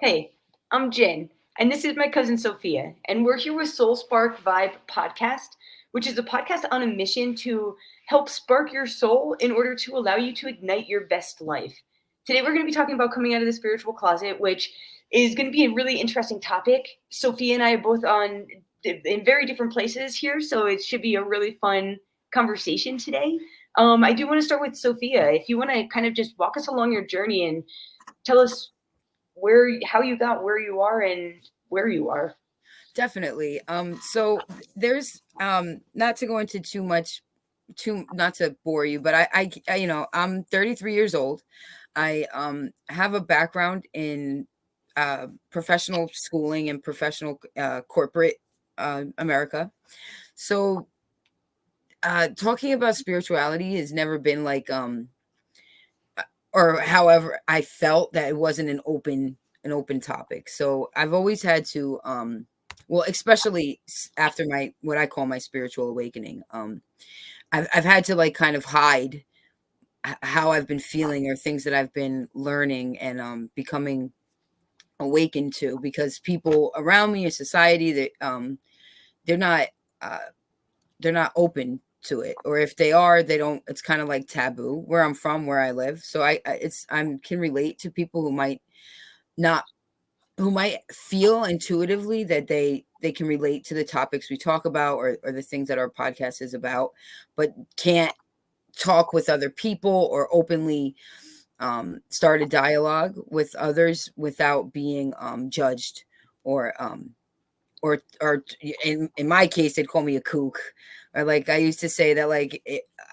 Hey, I'm Jen, and this is my cousin Sophia, and we're here with Soul Spark Vibe Podcast, which is a podcast on a mission to help spark your soul in order to allow you to ignite your best life. Today, we're going to be talking about coming out of the spiritual closet, which is going to be a really interesting topic. Sophia and I are both in very different places here, so it should be a really fun conversation today. I do want to start with Sophia. If you want to kind of just walk us along your journey and tell us how you got where you are and where you are. Definitely. So there's not to go into too not to bore you, but I'm 33 years old. I have a background in professional schooling and professional corporate America. So talking about spirituality has never been like or however I felt that it wasn't an open topic. So I've always had to well, especially after my what I call my spiritual awakening, I've had to like kind of hide how I've been feeling or things that I've been learning and becoming awakened to, because people around me in society that they're not uh, they're not open to it, or if they are, they don't. It's kind of like taboo where I'm from, where I live. So I can relate to people not who might feel intuitively that they can relate to the topics we talk about, or the things that our podcast is about, but can't talk with other people or openly start a dialogue with others without being judged or or in my case they'd call me a kook, or like I used to say that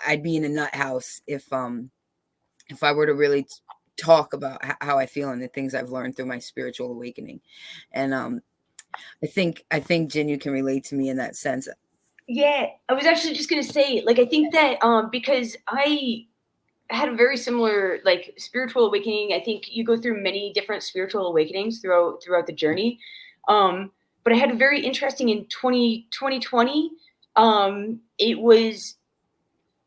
I'd be in a nut house if I were to really talk about how I feel and the things I've learned through my spiritual awakening. And I think Jen, you can relate to me in that sense. Yeah, I was actually just gonna say, like, I think that because I had a very similar like spiritual awakening. I think you go through many different spiritual awakenings throughout the journey. But I had a very interesting in 2020. It was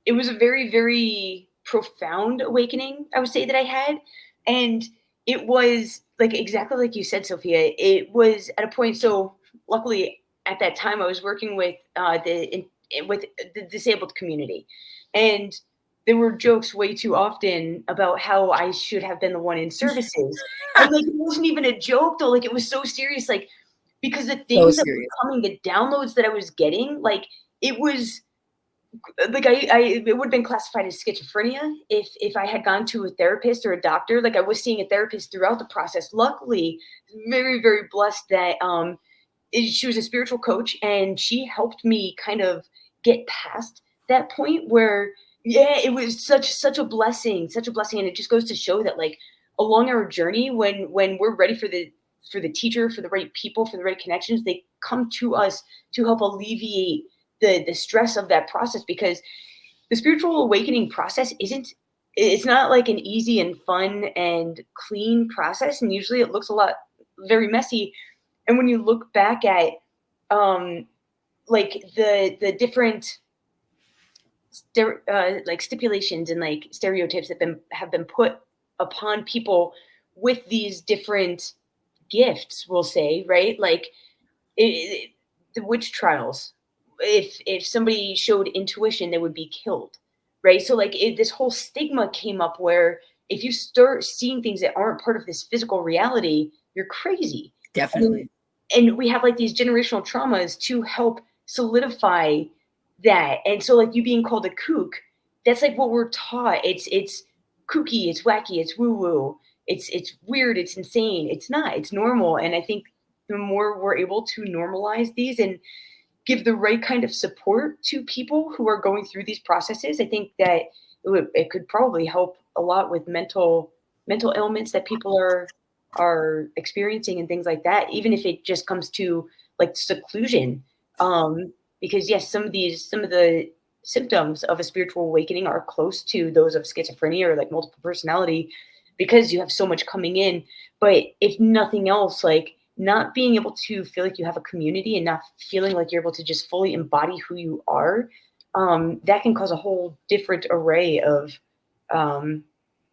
a very, very profound awakening, I would say, that I had. And it was like exactly like you said, Sophia. It was at a point. So luckily at that time I was working with the disabled community, and there were jokes way too often about how I should have been the one in services. And like it wasn't even a joke though, like it was so serious, like because the So things that were serious. coming, the downloads that I was getting, like it was like I it would have been classified as schizophrenia if I had gone to a therapist or a doctor. Like I was seeing a therapist throughout the process. Luckily, very, very blessed that she was a spiritual coach and she helped me kind of get past that point where, yeah, it was such a blessing, such a blessing. And it just goes to show that like along our journey, when we're ready for the teacher, for the right people, for the right connections, they come to us to help alleviate the stress of that process. Because the spiritual awakening process it's not like an easy and fun and clean process, and usually it looks a lot very messy. And when you look back at um like the different like stipulations and like stereotypes that have been put upon people with these different gifts, we'll say, right? Like the witch trials, if somebody showed intuition they would be killed, right? So like this whole stigma came up where if you start seeing things that aren't part of this physical reality, you're crazy. and, Definitely. and we have like these generational traumas to help solidify that. And so like you being called a kook, that's like what we're taught. It's kooky, it's wacky, it's woo woo, it's weird, it's insane. It's not, it's normal. And I think the more we're able to normalize these and give the right kind of support to people who are going through these processes, I think that it could probably help a lot with mental ailments that people are experiencing and things like that, even if it just comes to like seclusion. Because yes, some of the symptoms of a spiritual awakening are close to those of schizophrenia or like multiple personality, because you have so much coming in. But if nothing else, like not being able to feel like you have a community and not feeling like you're able to just fully embody who you are, that can cause a whole different array of um,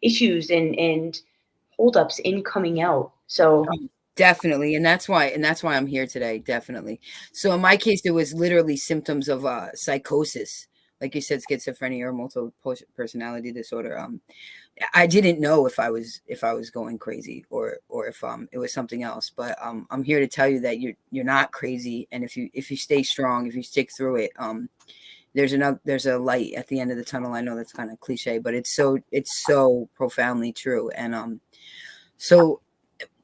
issues and holdups in coming out. So Definitely, and that's why I'm here today, definitely. So in my case, it was literally symptoms of psychosis, like you said, schizophrenia or multiple personality disorder. I didn't know if I was going crazy or if it was something else, but I'm here to tell you that you're not crazy, and if you stay strong, if you stick through it, there's a light at the end of the tunnel. I know that's kind of cliche, but it's so profoundly true, and so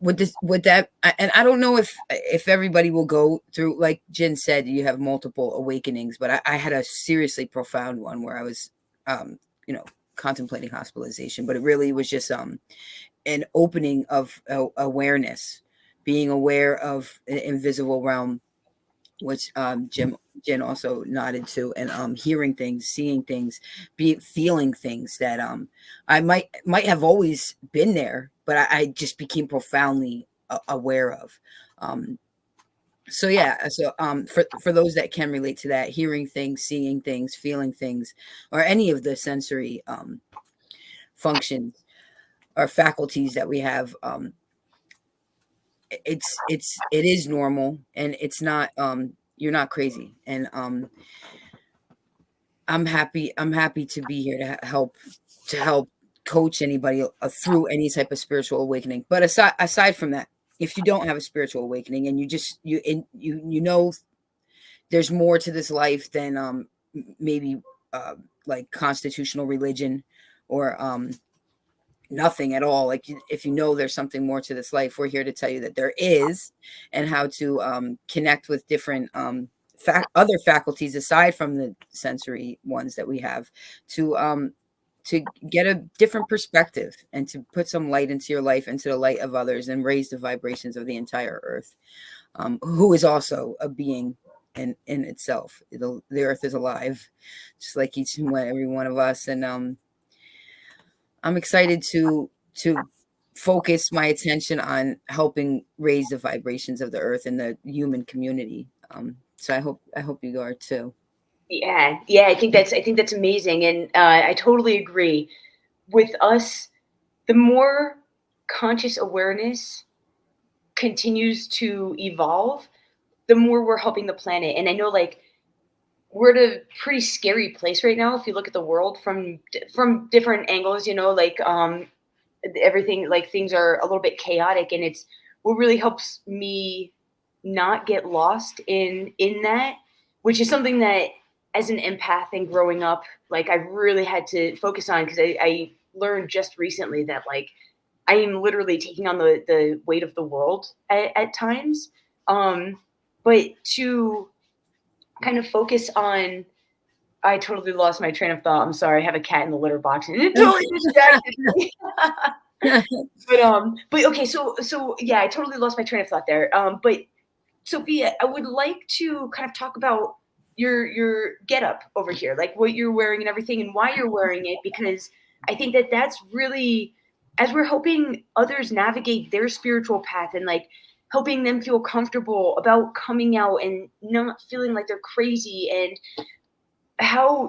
with that, and I don't know if everybody will go through, like Jen said, you have multiple awakenings, but I had a seriously profound one where I was um you know contemplating hospitalization, but it really was just an opening of awareness, being aware of an invisible realm, which Jen also nodded to, and hearing things, seeing things, feeling things that I might have always been there, but I just became profoundly aware of. Um, so yeah, so for those that can relate to that, hearing things, seeing things, feeling things, or any of the sensory functions or faculties that we have, it is normal, and it's not you're not crazy, and I'm happy to be here to help coach anybody through any type of spiritual awakening. But aside from that, if you don't have a spiritual awakening and you know there's more to this life than maybe uh, like constitutional religion or nothing at all. Like if you know there's something more to this life, we're here to tell you that there is, and how to connect with different other faculties aside from the sensory ones that we have, to get a different perspective and to put some light into your life, into the light of others, and raise the vibrations of the entire earth, who is also a being in itself. The earth is alive, just like each and every one of us, and I'm excited to focus my attention on helping raise the vibrations of the earth and the human community. So I hope you are too. Yeah, I think that's amazing, and I totally agree with us. The more conscious awareness continues to evolve, the more we're helping the planet. And I know, like, we're at a pretty scary place right now if you look at the world from different angles. Like everything, like things are a little bit chaotic, and it's what really helps me not get lost in that, which is something that as an empath and growing up, like I really had to focus on, because I learned just recently that, like, I am literally taking on the weight of the world at times. um but to kind of focus on, I totally lost my train of thought. I'm sorry. I have a cat in the litter box and it totally distracted me. But okay, so yeah, I totally lost my train of thought there. But Sophia, I would like to kind of talk about your get up over here, like what you're wearing and everything, and why you're wearing it, because I think that that's really, as we're helping others navigate their spiritual path, and like helping them feel comfortable about coming out and not feeling like they're crazy. And how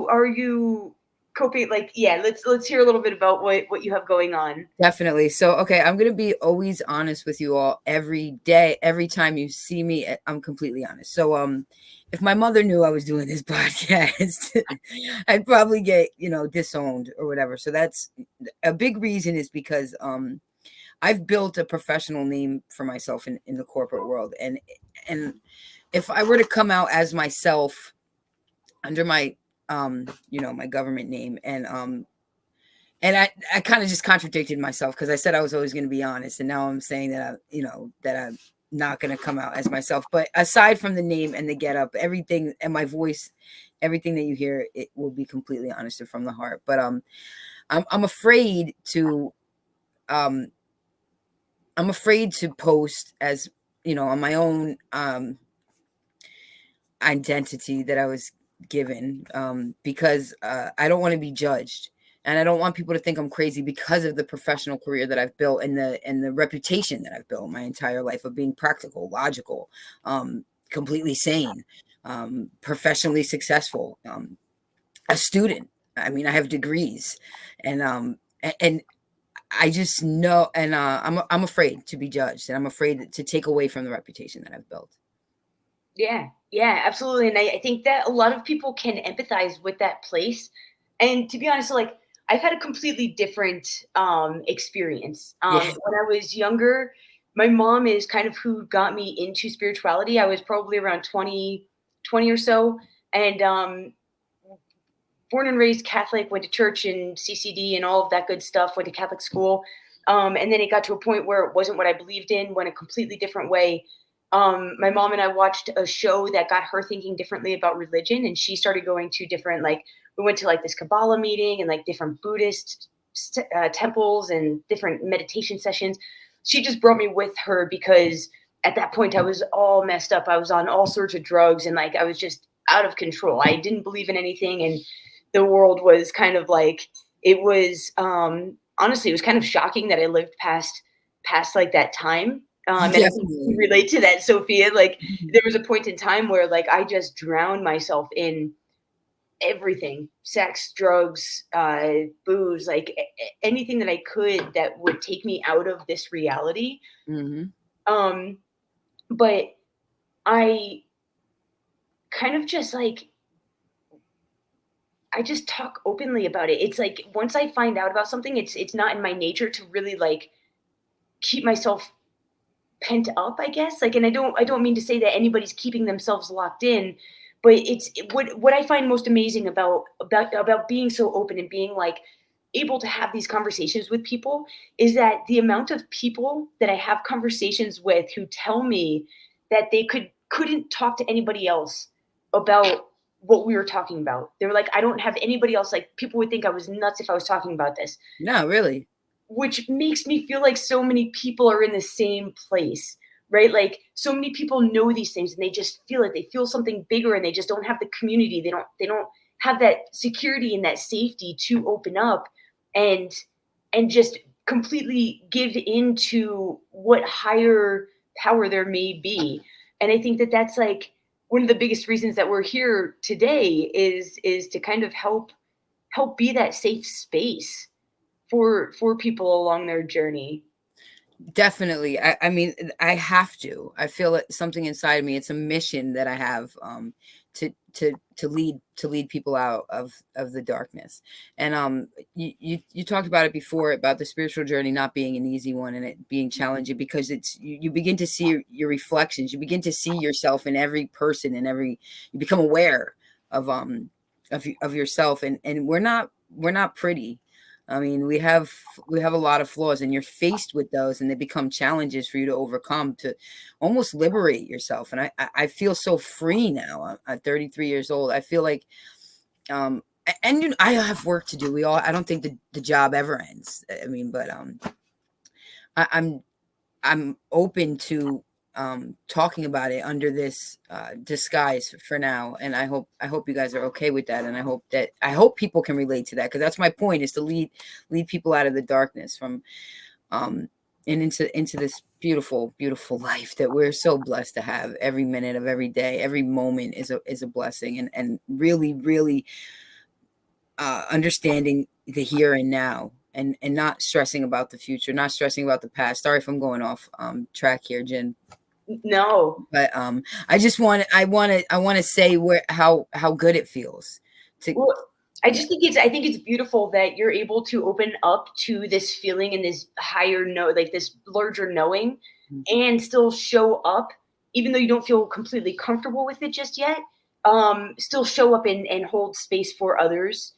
are you coping? Like, yeah, let's hear a little bit about what you have going on. Definitely. So, okay, I'm going to be always honest with you all every day. Every time you see me, I'm completely honest. So, if my mother knew I was doing this podcast, I'd probably get, disowned or whatever. So that's a big reason, is because I've built a professional name for myself in the corporate world. And if I were to come out as myself under my government name, and I kind of just contradicted myself, because I said I was always going to be honest, and now I'm saying that I'm not going to come out as myself. But aside from the name and the get up, everything, and my voice, everything that you hear, it will be completely honest and from the heart. But I'm afraid to um I'm afraid to post as, on my own identity that I was given, because I don't want to be judged, and I don't want people to think I'm crazy because of the professional career that I've built, and the reputation that I've built my entire life of being practical, logical, completely sane, professionally successful, a student. I mean, I have degrees, and I just know, and I'm afraid to be judged, and I'm afraid to take away from the reputation that I've built. Yeah, yeah, absolutely. And I think that a lot of people can empathize with that place. And to be honest, like I've had a completely different experience. Yeah. When I was younger, my mom is kind of who got me into spirituality. I was probably around 20 or so. And born and raised Catholic, went to church and CCD and all of that good stuff, went to Catholic school. And then it got to a point where it wasn't what I believed in, went a completely different way. My mom and I watched a show that got her thinking differently about religion. And she started going to different, like, we went to like this Kabbalah meeting and like different Buddhist temples and different meditation sessions. She just brought me with her because at that point I was all messed up. I was on all sorts of drugs and like I was just out of control. I didn't believe in anything. And the world was kind of like it was honestly it was kind of shocking that I lived past like that time. And I think you Definitely. relate to that, Sophia. Like there was a point in time where like I just drowned myself in everything: sex, drugs, booze, like anything that I could that would take me out of this reality. Mm-hmm. Um, but I kind of just like I just talk openly about it. It's like once I find out about something, it's not in my nature to really like keep myself pent up, I guess. Like, and I don't mean to say that anybody's keeping themselves locked in, but it's what I find most amazing about being so open and being like able to have these conversations with people is that the amount of people that I have conversations with who tell me that they couldn't talk to anybody else about what we were talking about. They were like, I don't have anybody else. Like people would think I was nuts if I was talking about this, No, really. which makes me feel like so many people are in the same place, right? Like so many people know these things and they just feel it. They feel something bigger and they just don't have the community. They don't have that security and that safety to open up and just completely give into what higher power there may be. And I think that that's like one of the biggest reasons that we're here today is to kind of help be that safe space for people along their journey. Definitely. I mean, I have to. I feel it something inside me. It's a mission that I have to lead people out of the darkness. And you talked about it before about the spiritual journey not being an easy one and it being challenging because you begin to see your reflections. You begin to see yourself in every person and you become aware of of yourself and we're not pretty. I mean, we have a lot of flaws, and you're faced with those, and they become challenges for you to overcome to almost liberate yourself. And I feel so free now. I'm 33 years old. I feel like, and I have work to do. I don't think the job ever ends. I mean, but I, I'm open to talking about it under this disguise for now, and I hope you guys are okay with that, and I hope people can relate to that because that's my point is to lead people out of the darkness from um and into this beautiful life that we're so blessed to have. Every minute of every day, every moment is a blessing, and really understanding the here and now, and not stressing about the future, not stressing about the past. Sorry if I'm going off track here, Jen. No. But I want to say how good it feels to. Well, Yeah. I think it's beautiful that you're able to open up to this feeling and this higher know, like this larger knowing, and still show up, even though you don't feel completely comfortable with it just yet. Still show up and hold space for others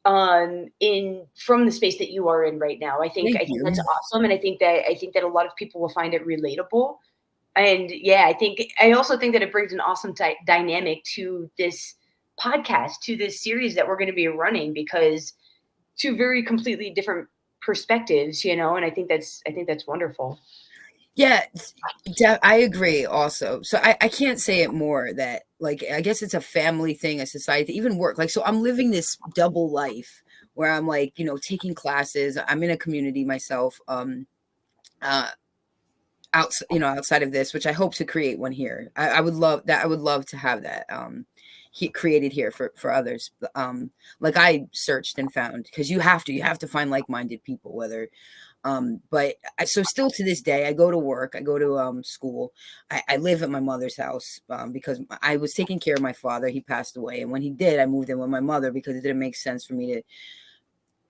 in from the space that you are in right now. Thank I think you. that's awesome, and I think that a lot of people will find it relatable. And yeah, I also think that it brings an awesome dynamic to this podcast, to this series that we're going to be running, because two very completely different perspectives, and I think that's wonderful. Yeah, I agree also. So I can't say it more that like I guess it's a family thing, a society, even work. Like so I'm living this double life where I'm like, taking classes. I'm in a community myself. Uh outside of this, which I hope to create one here. I would love that. I would love to have that created here for others. Like I searched and found because you have to find like-minded people, whether But so still to this day, I go to work, I go to school. I live at my mother's house because I was taking care of my father. He passed away. And when he did, I moved in with my mother because it didn't make sense for me to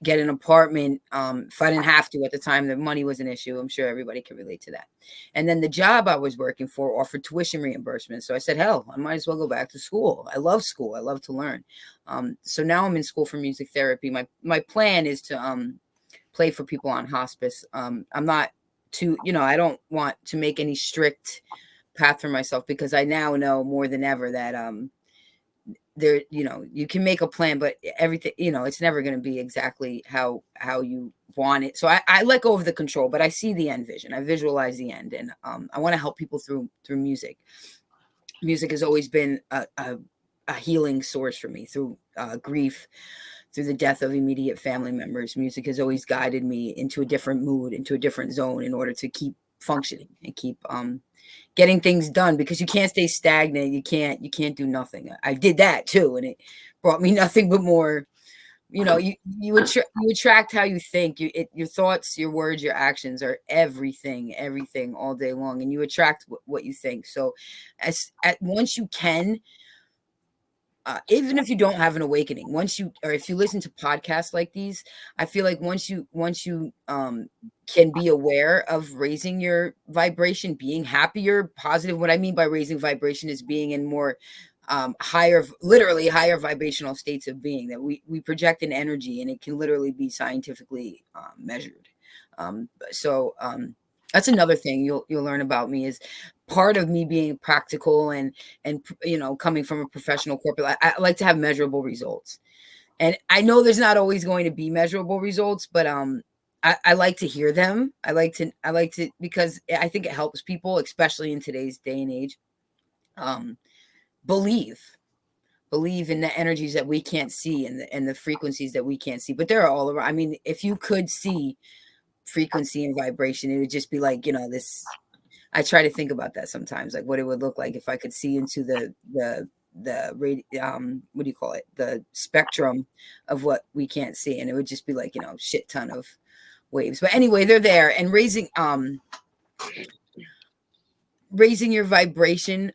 get an apartment if I didn't have to at the time. The money was an issue. I'm sure everybody can relate to that. And then the job I was working for offered tuition reimbursement. So I said, hell, I might as well go back to school. I love school. I love to learn. So now I'm in school for music therapy. My plan is to play for people on hospice. I'm not too, I don't want to make any strict path for myself because I now know more than ever that there, you can make a plan, but everything, it's never going to be exactly how you want it. So I let go of the control, but I see the end vision. I visualize the end, and I want to help people through music. Music has always been a healing source for me through grief, through the death of immediate family members. Music has always guided me into a different mood, into a different zone in order to keep functioning and keep getting things done, because you can't stay stagnant. You can't do nothing. I did that too, and it brought me nothing but more. You attract how you think. Your thoughts, your words, your actions are everything all day long, and you attract what you think. So once you can, even if you don't have an awakening, or if you listen to podcasts like these, I feel like once you can be aware of raising your vibration, being happier, positive. What I mean by raising vibration is being in more literally higher vibrational states of being, that we project an energy, and it can literally be scientifically measured. So that's another thing you'll learn about me, is part of me being practical and coming from a professional corporate. I like to have measurable results, and I know there's not always going to be measurable results, but I like to hear them. I like to because I think it helps people, especially in today's day and age. Believe in the energies that we can't see, and the frequencies that we can't see, but they're all around. I mean, if you could see frequency and vibration, it would just be like, this. I try to think about that sometimes, like what it would look like if I could see into the what do you call it, the spectrum of what we can't see, and it would just be like, shit ton of waves. But anyway, they're there, and raising your vibration,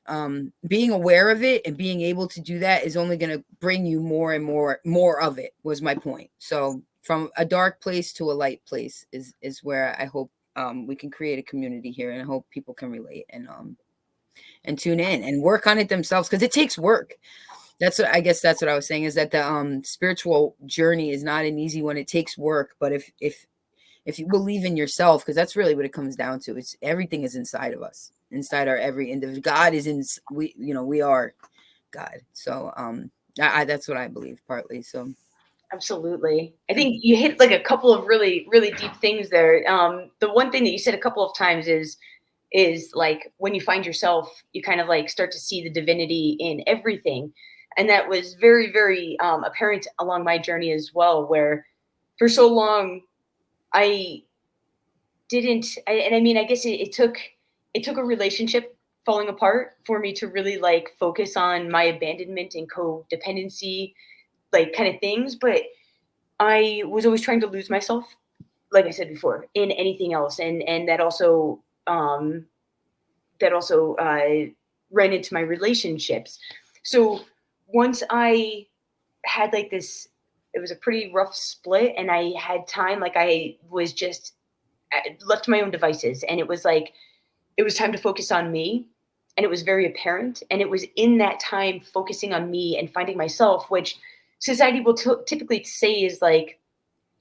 being aware of it and being able to do that is only going to bring you more and more of it, was my point. So from a dark place to a light place is where I hope we can create a community here, and I hope people can relate and tune in and work on it themselves, because it takes work. That's what I was saying, is that the spiritual journey is not an easy one. It takes work, but if you believe in yourself, because that's really what it comes down to. It's everything is inside of us, inside our every individual. God is in we are God. So that's what I believe partly. So absolutely. I think you hit like a couple of really, really deep things there. The one thing that you said a couple of times is like, when you find yourself, you kind of like start to see the divinity in everything. And that was very, very apparent along my journey as well, where for so long I didn't, and I mean, I guess it took a relationship falling apart for me to really like focus on my abandonment and codependency, like kind of things. But I was always trying to lose myself, like I said before, in anything else, and that also ran into my relationships. So once I had like this, it was a pretty rough split, and I had time, like I was just left to my own devices, and it was like it was time to focus on me, and it was very apparent. And it was in that time focusing on me and finding myself, which society will typically say is like,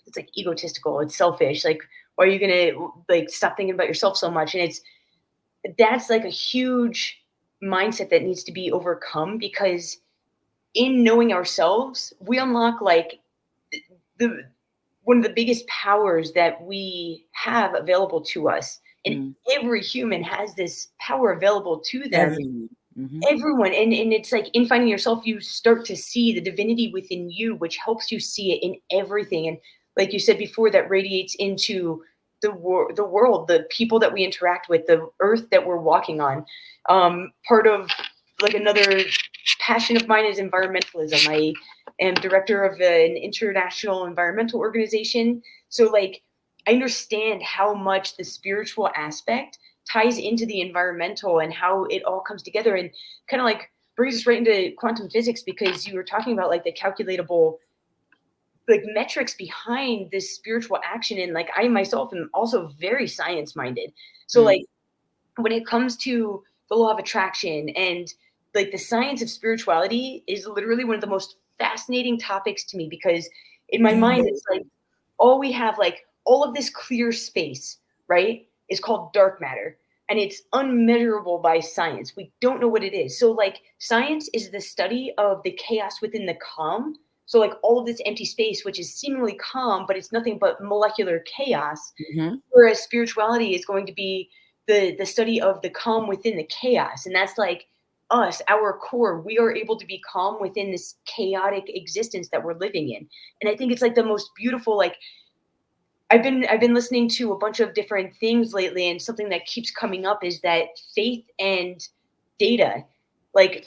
it's like egotistical, it's selfish, like why are you gonna like stop thinking about yourself so much? And that's like a huge mindset that needs to be overcome, because in knowing ourselves, we unlock like the one of the biggest powers that we have available to us. And every human has this power available to them. Everyone. And it's like, in finding yourself, you start to see the divinity within you, which helps you see it in everything. And like you said before, that radiates into the world, the people that we interact with, the earth that we're walking on. Part of like another passion of mine is environmentalism. I am director of an international environmental organization. So like I understand how much the spiritual aspect ties into the environmental and how it all comes together, and kind of like brings us right into quantum physics, because you were talking about like the calculatable like metrics behind this spiritual action. And like I myself am also very science minded. So Mm, like when it comes to the law of attraction and like the science of spirituality is literally one of the most fascinating topics to me, because in my mind mm, it's like all we have, like all of this clear space, right, is called dark matter, and it's unmeasurable by science. We don't know what it is. So like science is the study of the chaos within the calm. So like all of this empty space which is seemingly calm, but it's nothing but molecular chaos. mhm. Whereas spirituality is going to be the study of the calm within the chaos, and that's like us, our core. We are able to be calm within this chaotic existence that we're living in. And I think it's like the most beautiful, like I've been listening to a bunch of different things lately, and something that keeps coming up is that faith and data, like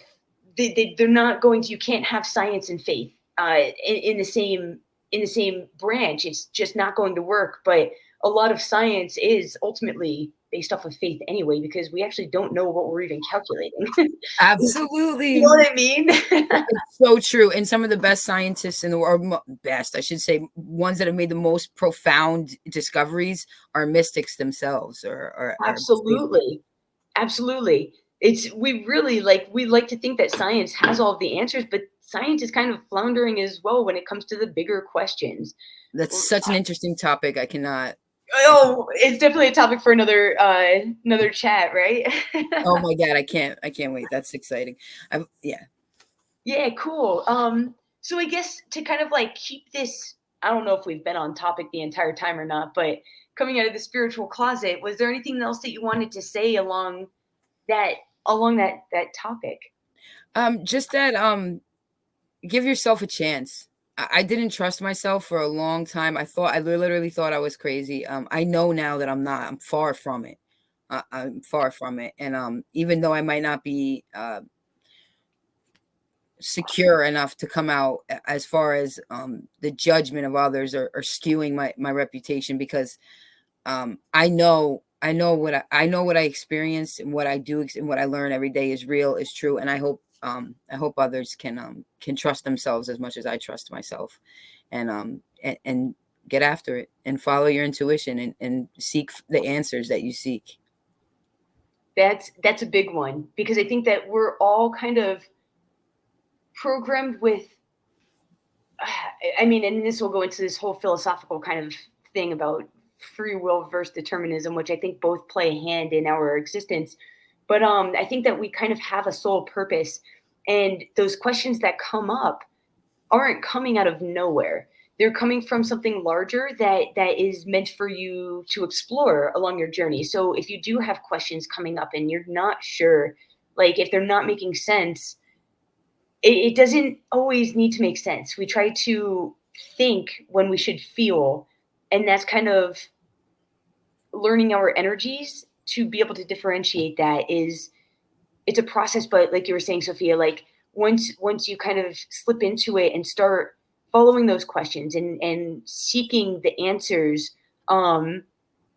they're not going to. You can't have science and faith in the same branch. It's just not going to work. But a lot of science is ultimately based off of faith anyway, because we actually don't know what we're even calculating. You know Absolutely. what I mean? It's so true. And some of the best scientists in the world, best, I should say, ones that have made the most profound discoveries are mystics themselves, or Absolutely. Absolutely. It's we really like we like to think that science has all of the answers, but science is kind of floundering as well when it comes to the bigger questions. that's such an interesting topic. Oh, it's definitely a topic for another chat, right? Oh my God, I can't wait. That's exciting. Yeah. Yeah, cool. So I guess to kind of like keep this, I don't know if we've been on topic the entire time or not, but coming out of the spiritual closet, was there anything else that you wanted to say that along that topic? Just that, give yourself a chance. I didn't trust myself for a long time. I literally thought I was crazy. I know now that I'm not. I'm far from it. I'm far from it. And even though I might not be secure enough to come out as far as the judgment of others, or skewing my reputation, because I know what I experienced, and what I do and what I learn every day is real, is true, and I hope others can trust themselves as much as I trust myself, and get after it and follow your intuition, and seek the answers that you seek. That's a big one, because I think that we're all kind of programmed with, I mean, and this will go into this whole philosophical kind of thing about free will versus determinism, which I think both play a hand in our existence. But I think that we kind of have a soul purpose, and those questions that come up aren't coming out of nowhere. They're coming from something larger that is meant for you to explore along your journey. So if you do have questions coming up and you're not sure, like if they're not making sense, it doesn't always need to make sense. We try to think when we should feel, and that's kind of learning our energies to be able to differentiate. That is, it's a process, but like you were saying, Sophia, like once you kind of slip into it and start following those questions and seeking the answers, that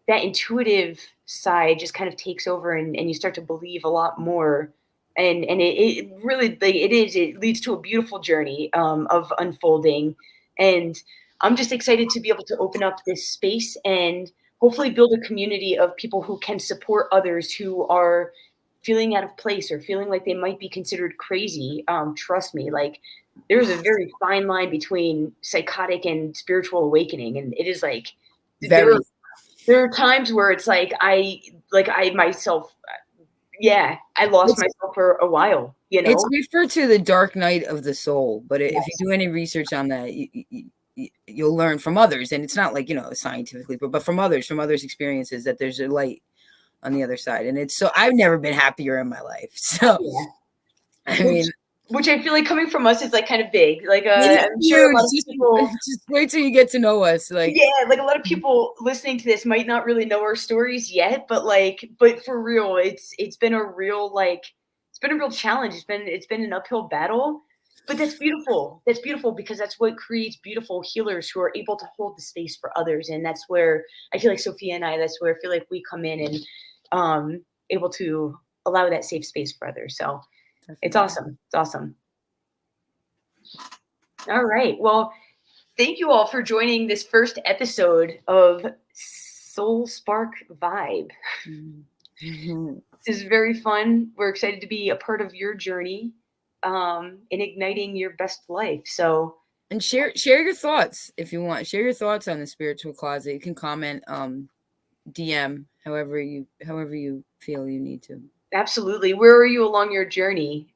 intuitive side just kind of takes over, and you start to believe a lot more. And it really, like, it leads to a beautiful journey of unfolding. And I'm just excited to be able to open up this space and hopefully build a community of people who can support others who are feeling out of place or feeling like they might be considered crazy. Trust me, like there's a very fine line between psychotic and spiritual awakening, and it is like there Very. are there are times where it's like I myself, yeah, I lost It's myself for a while, you it's know? referred to the dark night of the soul, but if you Yes. do any research on that, you'll learn from others, and it's not like, scientifically, but from others' experiences, that there's a light on the other side, and it's so I've never been happier in my life. So, Yeah. I Which mean, which I feel like coming from us is like kind of big. Like it is I'm sure a huge. lot of people, Just wait till you get to know us. Like, yeah, like a lot of people listening to this might not really know our stories yet, but for real, it's been a real challenge. It's been an uphill battle. But that's beautiful. That's beautiful because that's what creates beautiful healers who are able to hold the space for others. And that's where I feel like Sophia and I, that's where I feel like we come in and able to allow that safe space for others. So it's Definitely. awesome. It's awesome. All right. Well, thank you all for joining this first episode of Soul Spark Vibe. Mhm. This is very fun. We're excited to be a part of your journey in igniting your best life. So, And share your thoughts if you want. Share your thoughts on the spiritual closet. You can comment, DM, however you feel you need to. absolutely. Where are you along your journey?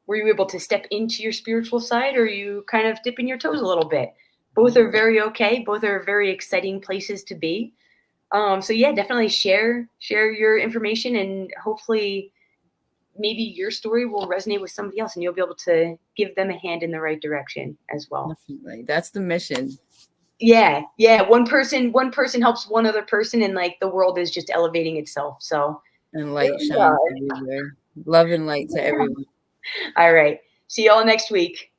Were you able to step into your spiritual side, or are you kind of dipping your toes a little bit? Both are very okay. Both are very exciting places to be. So yeah, definitely share your information, and hopefully, maybe your story will resonate with somebody else, and you'll be able to give them a hand in the right direction as well. Definitely. That's the mission. Yeah, yeah. One person helps one other person, and like the world is just elevating itself. So And there light we shines are. everywhere. Love and light to everyone. All right. See y'all next week.